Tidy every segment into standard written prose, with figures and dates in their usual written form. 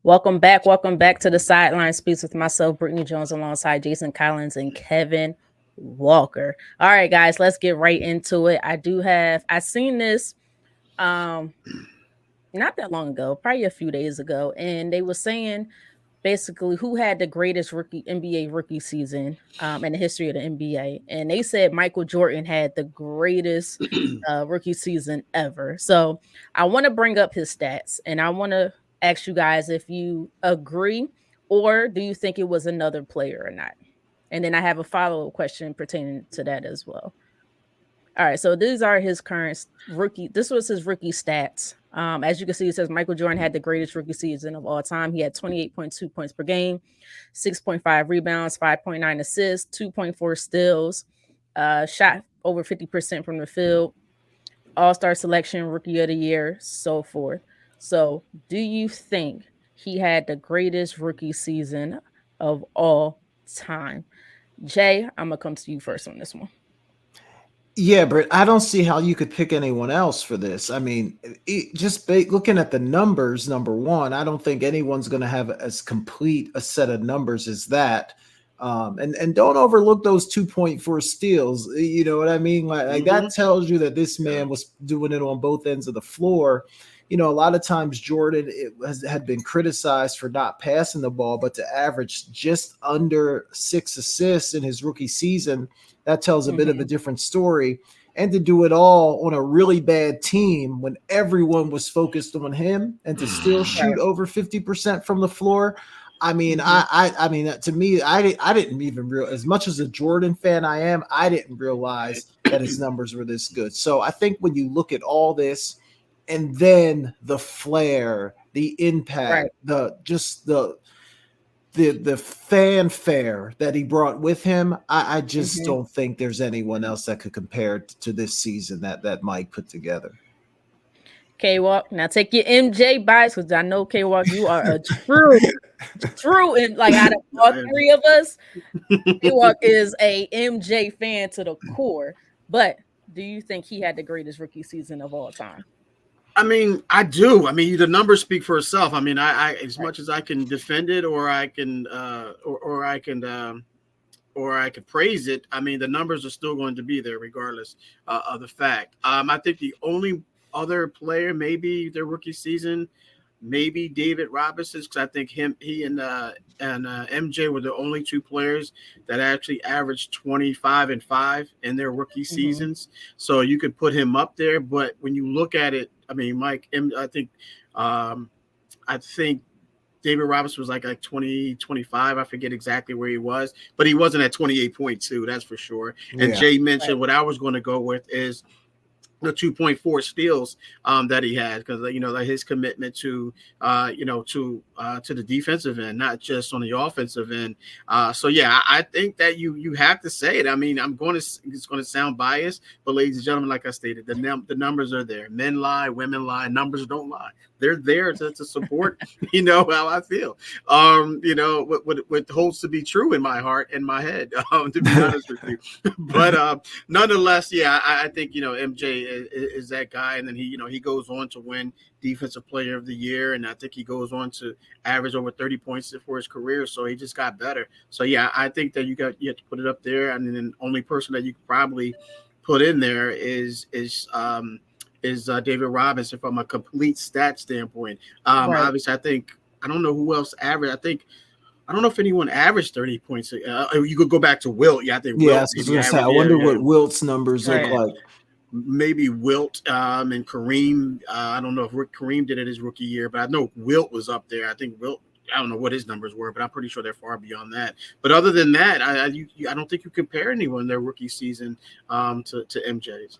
Welcome back. Welcome back to the Sideline Speaks with myself, Brittany Jones, alongside Jason Collins and Kevin Walker. All right, guys, let's get right into it. I seen this not that long ago, probably a few days ago, and they were saying basically who had the greatest rookie NBA rookie season in the history of the NBA. And they said Michael Jordan had the greatest rookie season ever. So I want to bring up his stats and I want to ask you guys if you agree or do you think it was another player or not? And then I have a follow-up question pertaining to that as well. All right, so these are his current rookie. This was his rookie stats. As you can see, it says Michael Jordan had the greatest rookie season of all time. He had 28.2 points per game, 6.5 rebounds, 5.9 assists, 2.4 steals, shot over 50% from the field, all-star selection, rookie of the year, so forth. So do you think he had the greatest rookie season of all time? Jay, I'm going to come to you first on this one. Yeah, Britt, I don't see how you could pick anyone else for this. I mean, looking at the numbers, number one, I don't think anyone's going to have as complete a set of numbers as that. And don't overlook those 2.4 steals. You know what I mean? Like that tells you that this man was doing it on both ends of the floor. You know, a lot of times Jordan had been criticized for not passing the ball, but to average just under 6 assists in his rookie season, that tells a bit of a different story. And to do it all on a really bad team when everyone was focused on him and to still shoot over 50% from the floor. I mean, I mean, to me, I didn't even realize, as much as a Jordan fan I am, I didn't realize that his numbers were this good. So I think when you look at all this and then the flair, the impact, the fanfare that he brought with him, I just don't think there's anyone else that could compare to this season that Mike put together. K-Walk, now take your MJ bias because I know K-Walk, you are a true, and like out of all three of us, K-Walk is a MJ fan to the core. But do you think he had the greatest rookie season of all time? I mean, I do. I mean, the numbers speak for itself. I mean, I as much as I can defend it, or I can, or I can praise it. I mean, the numbers are still going to be there regardless of the fact. I think the only other player, maybe their rookie season, maybe David Robinson, because I think he and MJ were the only two players that actually averaged 25 and 5 in their rookie seasons. So you could put him up there. But when you look at it, I mean, Mike, I think David Robinson was like 20, 25. I forget exactly where he was, but he wasn't at 28.2. That's for sure. And Jay mentioned what I was going to go with is the 2.4 steals that he had, because like his commitment to the defensive end, not just on the offensive end. So yeah, I think that you have to say it. I mean, it's going to sound biased, but ladies and gentlemen, like I stated, the numbers are there. Men lie, women lie, numbers don't lie. They're there to support how I feel. What holds to be true in my heart and my head, to be honest with you. But nonetheless, yeah, I think MJ is that guy, and then he goes on to win Defensive Player of the Year, and I think he goes on to average over 30 points for his career. So he just got better. So yeah, I think that you have to put it up there, and then the only person that you could probably put in there is David Robinson from a complete stat standpoint. Obviously, I don't know who else averaged. I don't know if anyone averaged 30 points. You could go back to Wilt. Yeah, I think Wilt. Yeah, I was going to say, I wonder what Wilt's numbers look like. Maybe Wilt and Kareem. I don't know if Kareem did it his rookie year, but I know Wilt was up there. I think Wilt, I don't know what his numbers were, but I'm pretty sure they're far beyond that. But other than that, I don't think you compare anyone their rookie season to MJ's.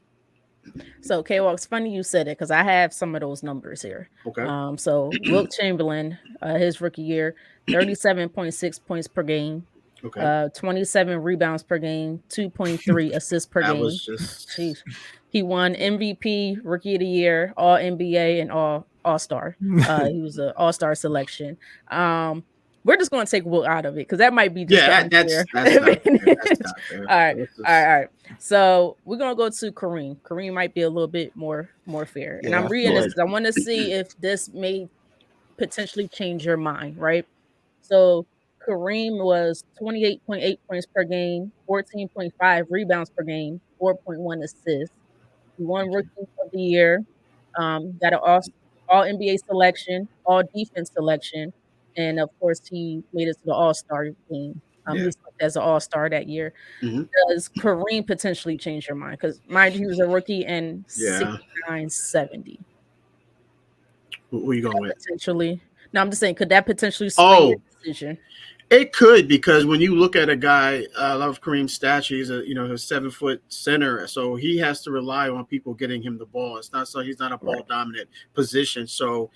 So K-Walk, it's funny you said it because I have some of those numbers here. Okay. So Wilt Chamberlain, his rookie year, 37.6 points per game. Okay. 27 rebounds per game, 2.3 assists per game. Jeez. He won MVP, Rookie of the Year, All NBA, and All-Star. He was an All-Star selection. We're just going to take Wilt out of it because that might be just that's not fair. All right. So we're going to go to Kareem. Kareem might be a little bit more fair. And I'm reading this because I want to see if this made potentially change your mind, right? So Kareem was 28.8 points per game, 14.5 rebounds per game, 4.1 assists. He won Okay. Rookie of the Year, got an all NBA selection, all defense selection, and of course he made it to the All-Star game. He Yeah. was picked as an All-Star that year. Hmm. Does Kareem potentially change your mind? Because mind you, he was a rookie and Yeah. 69-70. Who you going with? Potentially. No, I'm just saying, could that potentially sway your Oh, decision? it could, because when you look at a guy, I love Kareem's statue. He's a 7 foot center, so he has to rely on people getting him the ball. It's not so he's not a ball Right. dominant position. So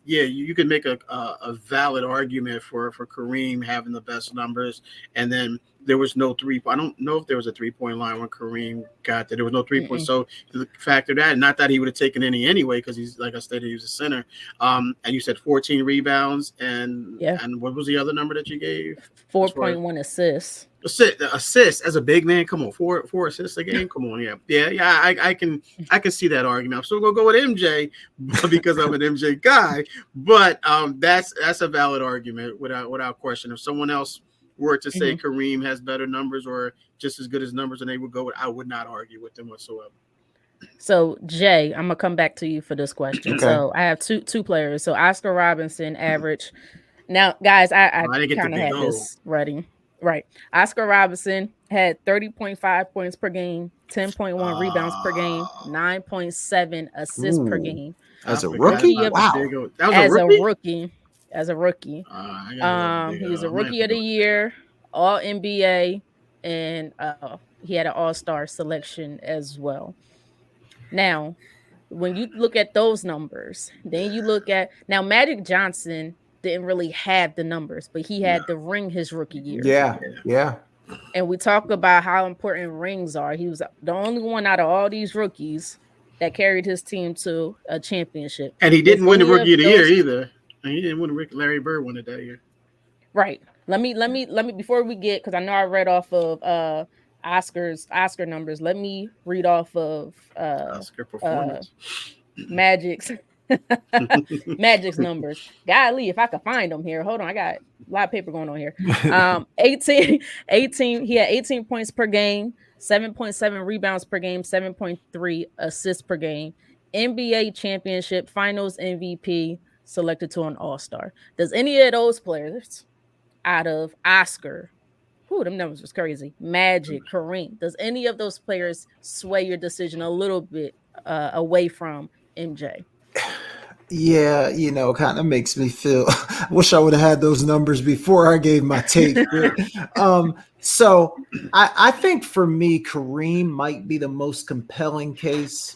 yeah, you can make a valid argument for Kareem having the best numbers, and then there was no three. I don't know if there was a 3-point line when Kareem got there. There was no 3 point. Mm-mm. So the factor that, not that he would have taken any anyway, because he's, like I stated, he was a center. And you said 14 rebounds, and Yeah. what was the other number that you gave? 4.1 assists. Assist as a big man. Come on, four assists a game. Come on, yeah. I can see that argument. I'm still gonna go with MJ because I'm an MJ guy, but that's a valid argument without question. If someone else were to say Kareem has better numbers or just as good as numbers, and they would go with, I would not argue with them whatsoever. So Jay, I'm gonna come back to you for this question. Okay. So I have two players. So Oscar Robinson average. Now, guys, I didn't get the kind of big had O. this ready. Right. Oscar Robinson had 30.5 points per game, 10.1 rebounds per game, 9.7 assists per Ooh. game. As a forgot rookie? about the Wow. big O. That was As a rookie. as a rookie. I gotta look He was big a O. I might rookie have of to the go. year, all NBA, and he had an all-star selection as well. Now, when you look at those numbers, then you look at now Magic Johnson didn't really have the numbers, but he had the ring his rookie year. Yeah. And we talk about how important rings are. He was the only one out of all these rookies that carried his team to a championship. And he didn't win the any rookie of the year those- either. And he didn't win Larry Bird won it that year. Right. Let me before we get, because I know I read off of Oscar numbers. Let me read off of Oscar performance. Magic's numbers. Golly, if I could find them here. Hold on, I got a lot of paper going on here. 18, he had 18 points per game, 7.7 rebounds per game, 7.3 assists per game. NBA championship, finals MVP, selected to an all-star. Does any of those players out of Oscar, them numbers was crazy, Magic, Kareem, does any of those players sway your decision a little bit away from MJ? Yeah, kind of makes me feel. Wish I would have had those numbers before I gave my take. So I think for me, Kareem might be the most compelling case.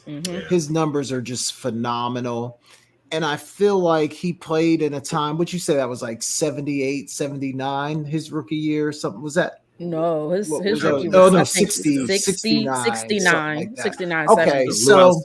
His numbers are just phenomenal. And I feel like he played in a time, would you say that was like 78, 79, his rookie year? Something was that? No, his rookie was, no, I think 60, 69, 69, Okay, 70. so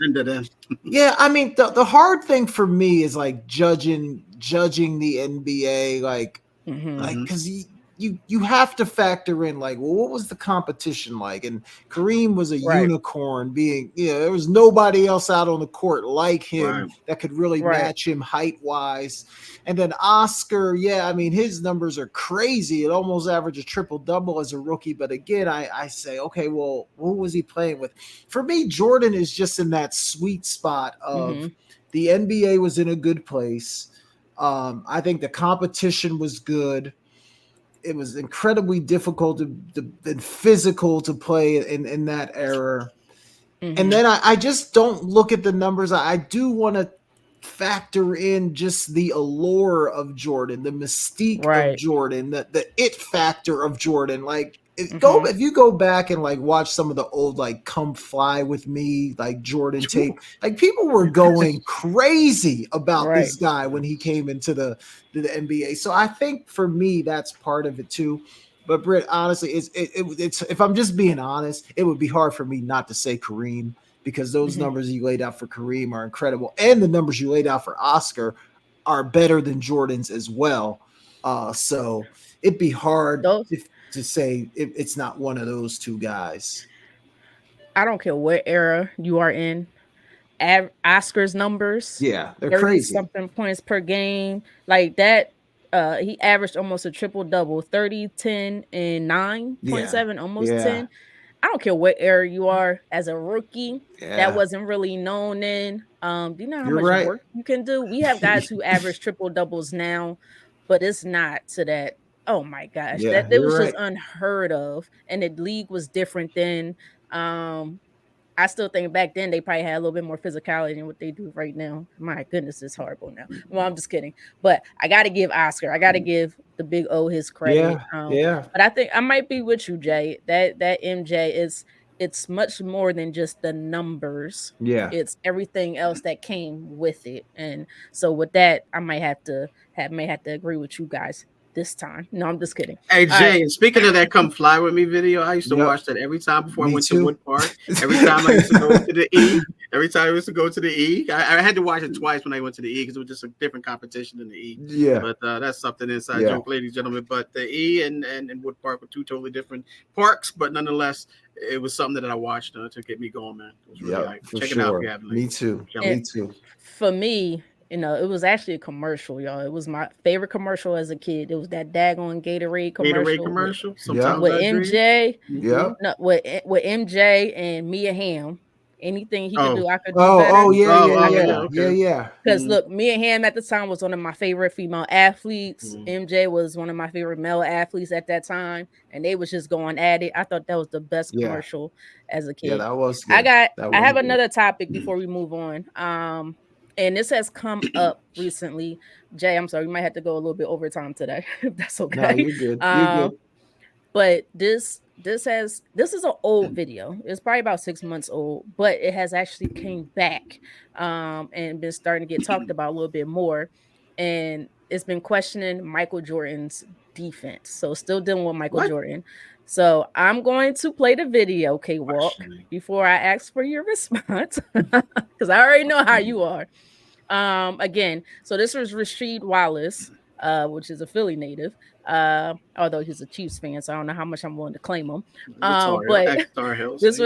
yeah, I mean the hard thing for me is like judging the NBA, like because you have to factor in like, well, what was the competition like? And Kareem was a unicorn, being there was nobody else out on the court like him that could really match him height wise. And then Oscar, I mean his numbers are crazy. It almost averaged a triple double as a rookie. But again, I say, okay, well, who was he playing with? For me, Jordan is just in that sweet spot of the NBA was in a good place. I think the competition was good. It was incredibly difficult and physical to play in that era. And then I just don't look at the numbers. I do want to factor in just the allure of Jordan, the mystique of Jordan, the it factor of Jordan. Like if you go back and like watch some of the old like Come Fly With Me like Jordan tape, like people were going crazy about this guy when he came into the NBA. So I think for me that's part of it too. But Britt, honestly, it's if I'm just being honest, it would be hard for me not to say Kareem, because those numbers you laid out for Kareem are incredible, and the numbers you laid out for Oscar are better than Jordan's as well. So it'd be hard to say it's not one of those two guys. I don't care what era you are in. Oscar's numbers. Yeah, they're 30 crazy. something points per game. Like that, he averaged almost a triple double, 30, 10, and 9.7, almost Yeah. 10. I don't care what era you are as a rookie, that Yeah. wasn't really known then. Do you know how You're much right. work you can do? We have guys who average triple doubles now, but it's not to that. Oh my gosh, Yeah, that you're was just right. unheard of. And the league was different then. I still think back then they probably had a little bit more physicality than what they do right now. My goodness, it's horrible now. Well, I'm just kidding. But I got to give Oscar, I got to give the big O his credit. Yeah. But I think I might be with you, Jay. That MJ is, it's much more than just the numbers. Yeah. It's everything else that came with it. And so with that, I may have to agree with you guys this time. No, I'm just kidding. Hey, All Jay, right. and speaking of that Come Fly With Me video, I used to Yep. watch that every time before I Me went too. to Wood Park. Every time I used to go to the E. Every time I used to go to the E. I had to watch it twice when I went to the E because it was just a different competition than the E. Yeah. But that's something inside Yeah. joke, ladies and gentlemen. But the E and Wood Park were two totally different parks, but nonetheless, it was something that I watched to get me going, man. It was really Yeah, like, for check it out if sure. you haven't. Me too. Jump Me in. too. For me, you know, it was actually a commercial, y'all. It was my favorite commercial as a kid. It was that daggone Gatorade commercial. Gatorade commercial. Sometimes with I agree. MJ. Yeah. No, with MJ and Mia Hamm. Anything he could do, I could do better. Oh, yeah. Okay. Yeah. Because look, Mia Hamm at the time was one of my favorite female athletes. MJ was one of my favorite male athletes at that time, and they was just going at it. I thought that was the best Yeah. commercial as a kid. Yeah, that was good. I have good. another topic before we move on. And this has come up recently. Jay, I'm sorry, we might have to go a little bit overtime today, if that's okay. No, you're good. You're good. But this is an old video. It's probably about 6 months old, but it has actually came back and been starting to get talked about a little bit more. And it's been questioning Michael Jordan's defense. So still dealing with Michael Jordan. So I'm going to play the video, K-Walk, before I ask for your response, because I already know how you are. Again, so this was Rasheed Wallace, which is a Philly native, although he's a Chiefs fan, so I don't know how much I'm willing to claim him. But this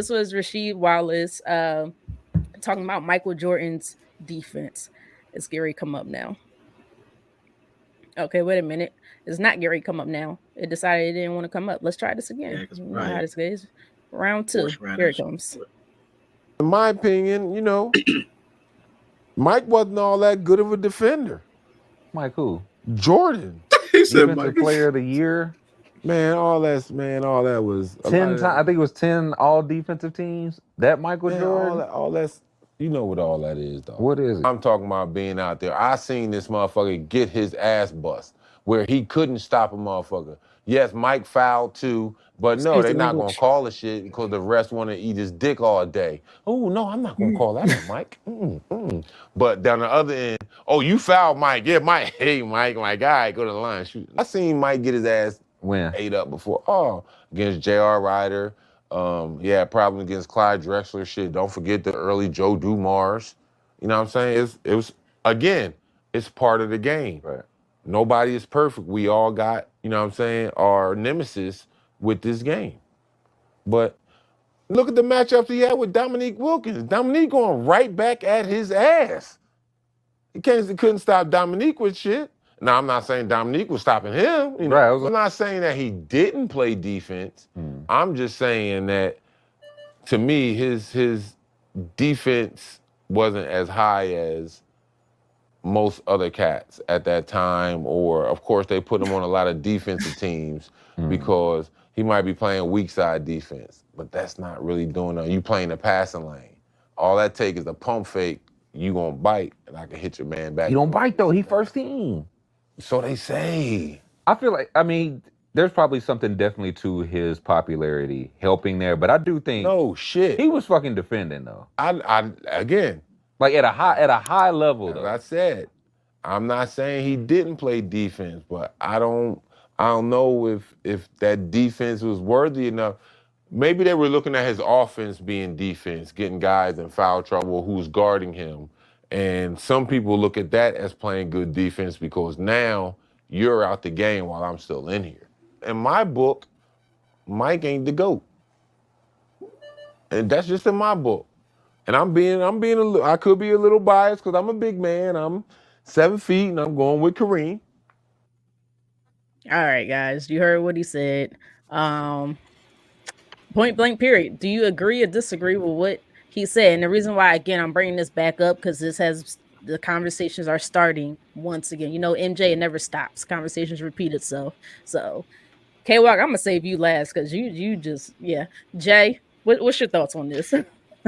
was Rasheed Wallace talking about Michael Jordan's defense. Is Gary come up now? Okay, wait a minute. It's not Gary come up now. It decided it didn't want to come up. Let's try this again. You know how this goes. Round 2. Here it comes. In my opinion, you know, Mike wasn't all that good of a defender. Mike who? Jordan. Defensive player of the year. Man, all that was 10 times. I think it was 10 all defensive teams. That Michael Jordan. All that's, you know what all that is, dog. What is it? I'm talking about being out there. I seen this motherfucker get his ass bust where he couldn't stop a motherfucker. Yes, Mike fouled too, but no, they're not gonna call the shit because the refs want to eat his dick all day. Oh no, I'm not gonna call that on Mike. But down the other end, oh, you fouled Mike. Yeah, Mike. Hey, Mike, my guy, go to the line, shoot. I seen Mike get his ass ate up before. Oh, against J.R. Ryder. Probably against Clyde Drexler. Shit, don't forget the early Joe Dumars. You know what I'm saying? It was again, it's part of the game. Right. Nobody is perfect. We all got, you know what I'm saying, our nemesis with this game. But look at the matchups he had with Dominique Wilkins. Dominique going right back at his ass. He couldn't stop Dominique with shit. Now, I'm not saying Dominique was stopping him. You know? Right, I'm not saying that he didn't play defense. I'm just saying that, to me, his defense wasn't as high as most other cats at that time, or of course they put him on a lot of defensive teams because he might be playing weak side defense, but that's not really doing nothing. You playing the passing lane. All that take is a pump fake, you gonna bite, and I can hit your man back. He don't bite though, he first team. So they say. I feel like, I mean, there's probably something definitely to his popularity helping there, but I do think no shit. He was fucking defending though. I again. Like at a high level though. As I said, I'm not saying he didn't play defense, but I don't know if that defense was worthy enough. Maybe they were looking at his offense being defense, getting guys in foul trouble who's guarding him. And some people look at that as playing good defense because now you're out the game while I'm still in here. In my book, Mike ain't the GOAT. And that's just in my book. And I could be a little biased because I'm a big man. I'm 7 feet, and I'm going with Kareem. All right, guys, you heard what he said. Point blank period. Do you agree or disagree with what he said? And the reason why, again, I'm bringing this back up because the conversations are starting once again. You know, MJ, it never stops. Conversations repeat itself. So, K-Walk, I'm gonna save you last because you just Jay, what's your thoughts on this?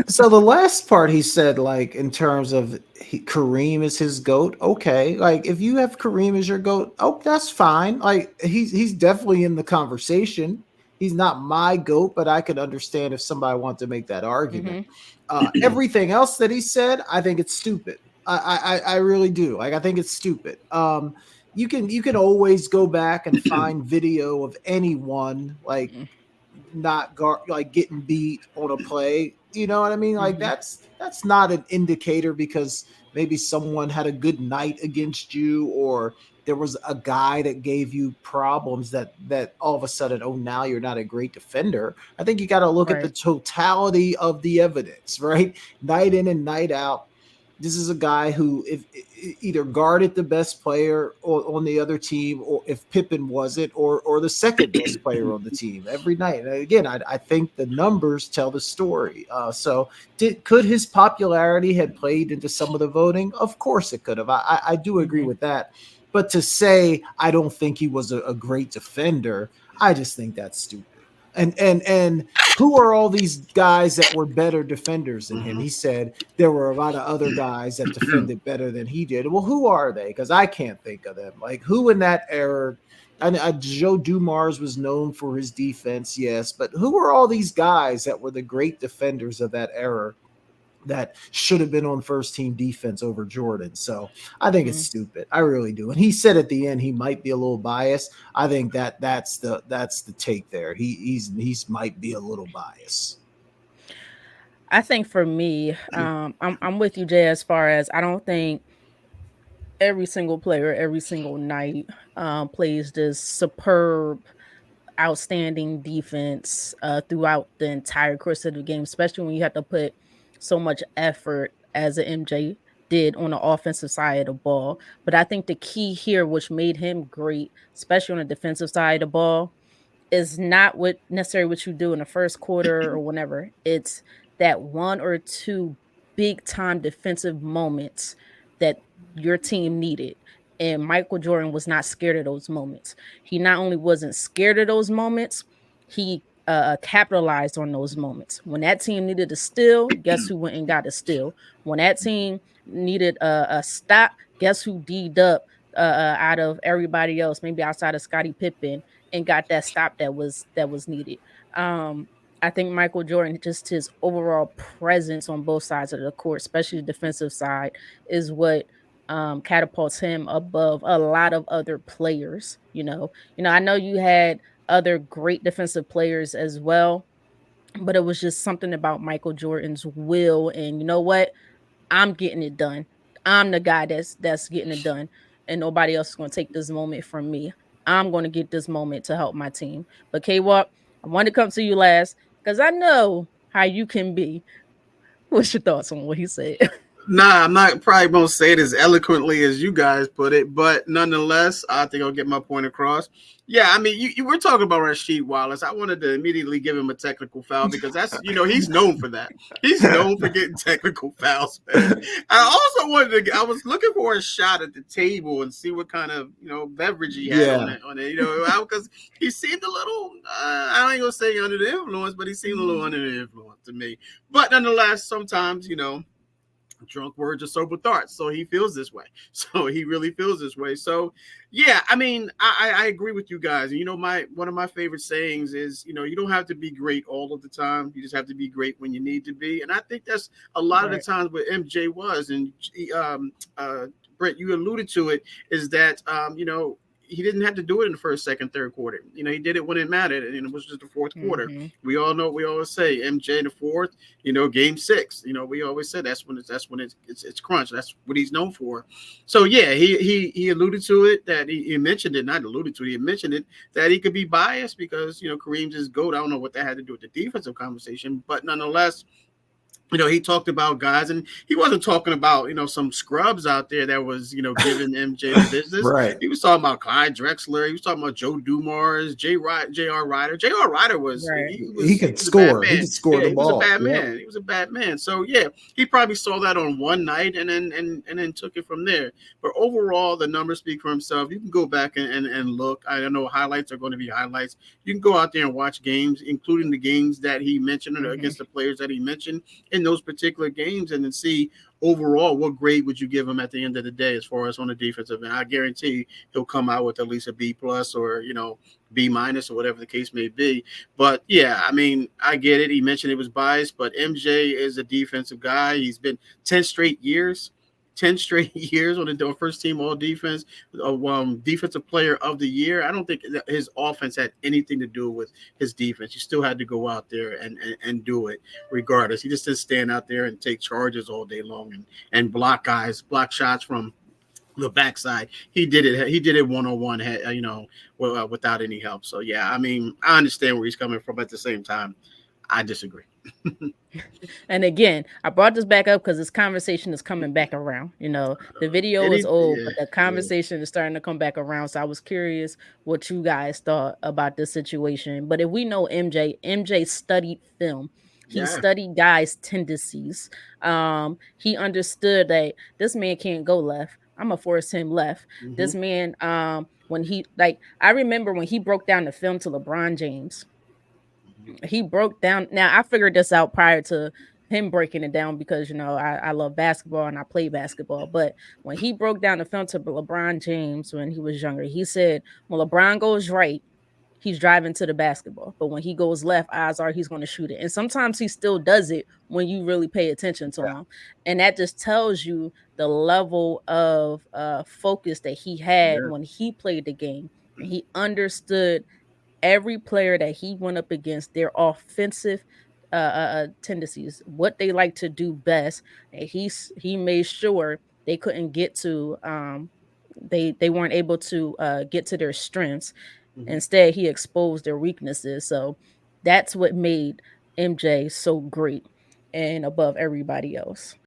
So the last part he said, like in terms of Kareem is his goat. Okay, like if you have Kareem as your goat, oh, that's fine. Like he's definitely in the conversation. He's not my goat, but I could understand if somebody wanted to make that argument. Everything else that he said, I think it's stupid. I really do. Like I think it's stupid. You can always go back and find video of anyone like like getting beat on a play. You know what I mean? Like that's not an indicator because maybe someone had a good night against you or there was a guy that gave you problems that all of a sudden, oh, now you're not a great defender. I think you got to look at the totality of the evidence, right? Night in and night out. This is a guy who if either guarded the best player on the other team, or if Pippen was it, or the second best player on the team every night. And again, I think the numbers tell the story. So could his popularity had played into some of the voting? Of course it could have. I do agree with that. But to say I don't think he was a great defender, I just think that's stupid. And who are all these guys that were better defenders than him? He said there were a lot of other guys that defended better than he did. Well, who are they? Because I can't think of them. Like who in that era? Joe Dumars was known for his defense, yes, but who are all these guys that were the great defenders of that era that should have been on first team defense over Jordan? So I think it's stupid. I really do. And he said at the end he might be a little biased. I think that's the take there. He's might be a little biased. I think for me, I'm with you, Jay, as far as I don't think every single player every single night plays this superb, outstanding defense throughout the entire course of the game, especially when you have to put so much effort as an MJ did on the offensive side of the ball. But I think the key here, which made him great, especially on the defensive side of the ball, is not necessarily what you do in the first quarter or whenever. It's that one or two big time defensive moments that your team needed. And Michael Jordan was not scared of those moments. He not only wasn't scared of those moments, he capitalized on those moments. When that team needed a steal, guess who went and got a steal? When that team needed a stop, guess who D'd up out of everybody else, maybe outside of Scottie Pippen, and got that stop that was needed. I think Michael Jordan, just his overall presence on both sides of the court, especially the defensive side, is what catapults him above a lot of other players. You know, I know you had other great defensive players as well, but it was just something about Michael Jordan's will. And you know what? I'm getting it done. I'm the guy that's getting it done, and nobody else is going to take this moment from me. I'm going to get this moment to help my team. But K-Walk, I want to come to you last because I know how you can be. What's your thoughts on what he said? Nah, I'm not probably won't say it as eloquently as you guys put it, but nonetheless, I think I'll get my point across. Yeah, I mean, you were talking about Rasheed Wallace. I wanted to immediately give him a technical foul because that's, he's known for that. He's known for getting technical fouls, man. I also I was looking for a shot at the table and see what kind of, beverage he had on it, because he seemed a little, I ain't gonna say under the influence, but he seemed a little under the influence to me. But nonetheless, sometimes, drunk words are sober thoughts. So he feels this way. So he really feels this way. So yeah, I mean, I agree with you guys. One of my favorite sayings is, you don't have to be great all of the time. You just have to be great when you need to be. And I think that's a lot of the times what MJ was. And Brett, you alluded to it, is that he didn't have to do it in the first, second, third quarter. He did it when it mattered, and it was just the fourth quarter. We all know, we always say MJ in the fourth, game 6. We always say that's when it's crunch. That's what he's known for. So yeah, he alluded to it, that he mentioned it, not alluded to it, he mentioned it, that he could be biased because Kareem's his GOAT. I don't know what that had to do with the defensive conversation, but nonetheless, he talked about guys, and he wasn't talking about, some scrubs out there that was, giving MJ the business. Right. He was talking about Clyde Drexler. He was talking about Joe Dumars, J.R. Ryder. J.R. Ryder was, Right. He could score. He could score the he ball. was a bad Yep. man. He was a bad man. So yeah, he probably saw that on one night and then took it from there. But overall, the numbers speak for himself. You can go back and look. I don't know, highlights are going to be highlights. You can go out there and watch games, including the games that he mentioned against the players that he mentioned in those particular games, and then see overall what grade would you give him at the end of the day as far as on the defensive end. I guarantee he'll come out with at least a B plus or B minus or whatever the case may be. But yeah, I mean, I get it. He mentioned it was biased, but MJ is a defensive guy. He's been 10 straight years on the first team all defense, defensive player of the year. I don't think that his offense had anything to do with his defense. He still had to go out there and do it regardless. He just didn't stand out there and take charges all day long and block shots from the backside. He did it one-on-one, without any help. So yeah, I mean, I understand where he's coming from. At the same time, I disagree. And again, I brought this back up because this conversation is coming back around. The video is old, but the conversation is starting to come back around. So I was curious what you guys thought about this situation. But if we know MJ studied film. He studied guys' tendencies. He understood that this man can't go left. I'm gonna force him left. Mm-hmm. This man, when I remember when he broke down the film to LeBron James. He broke down. Now I figured this out prior to him breaking it down because I love basketball and I play basketball. But when he broke down the film to LeBron James when he was younger, he said, "When LeBron goes right, he's driving to the basketball. But when he goes left, odds are he's going to shoot it." And sometimes he still does it when you really pay attention to him. And that just tells you the level of focus that he had when he played the game. And he understood every player that he went up against, their offensive tendencies, what they like to do best. And he made sure they couldn't get to they weren't able to get to their strengths. Instead, he exposed their weaknesses. So that's what made MJ so great and above everybody else.